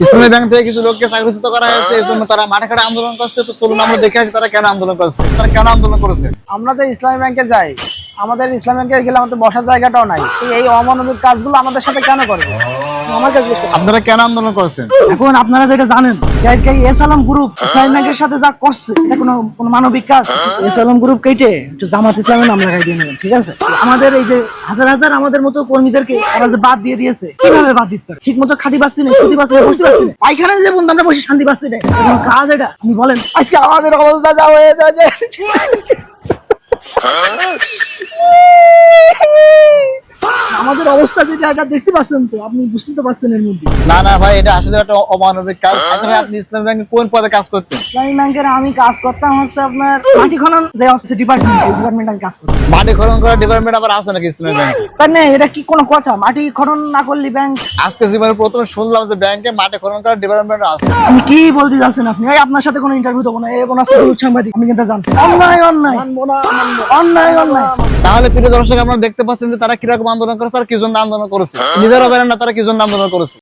ইসলামী bank থেকে কিছু লোককে চাকরিচ্যুত করা হয়েছে, এই জন্য তারা মাঠে ঘাটে আন্দোলন করছে। তো চলুন আমরা দেখে আসি তারা কেন আন্দোলন করছে, তারা কেন আন্দোলন করেছে। আমরা যে ইসলামী ব্যাংকে যাই, আমাদের ইসলামী ব্যাংকে গেলে আমাদের বসার জায়গাটাও নাই। এই অমানবিক কাজগুলো আমাদের সাথে কেন করে? আমার কাছে আপনারা কেন আন্দোলন করছেন? এখন আপনারা যেটা জানেন যে আজকে এসালাম গ্রুপ ইসলামী ব্যাংকের সাথে যা করছে এটা কোনো মানবিক কাজ। এসালাম গ্রুপ কেটে একটু জামাত ইসলামের নাম লাগাই দিয়ে নেবেন, ঠিক আছে? আমাদের এই যে হাজার হাজার আমাদের মতো কর্মীদেরকে ওরা যে বাদ দিয়ে দিয়েছে, কিভাবে বাদ দিতে পারে? ঠিক মতো খাদি পাচ্ছি না, শুধু পাচ্ছি না, বসতে পাচ্ছি না, পায়খানায় যে বন্ধু আমরা বসে শান্তি পাচ্ছি না, কোনো কাজ এটা? আপনি বলেন আজকে আমাদের অবস্থা যা হয়ে যায়। আমাদের অবস্থা যেটা এটা দেখতে পাচ্ছেন তো, আপনি বুঝতে তো পারছেন এর মধ্যে। না না ভাই, এটা আসলে একটা অমানবিক কাজ। আচ্ছা ভাই, আপনি ইসলামী ব্যাংকে কোন পদে কাজ করতেন? ইসলামী ব্যাংকের আমি কাজ করতাম হচ্ছে আপনার মাটি খনন যে হচ্ছে ডিপার্টমেন্ট, এই ডিপার্টমেন্টে আমি কাজ করতাম। মাটি খনন করার ডিপার্টমেন্ট আবার আছে নাকি ইসলামী ব্যাংকে? তার না, এটা কি কোনো কথা? মাটি খনন না করলে ব্যাংক? আজকে জীবনে প্রথমে শুনলাম যে ব্যাংকে মাটি খনন করার ডিপার্টমেন্ট আছে। আমি কি বলতে যাচ্ছেন আপনি? এই আপনার সাথে কোনো ইন্টারভিউ দেবো না, এই ওনার সাথে সাংবাদিক, আমি কিন্তু জানতাম অন্যায় অন্যায় অন্যায় অন্যায়। তাহলে প্রিয় দর্শক, আপনারা দেখতে পাচ্ছেন যে তারা কিরকম আন্দোলন করেছে আর কি জন্য আন্দোলন করেছে। নিজেরা জানেন না তারা কি জন্য আন্দোলন করেছে।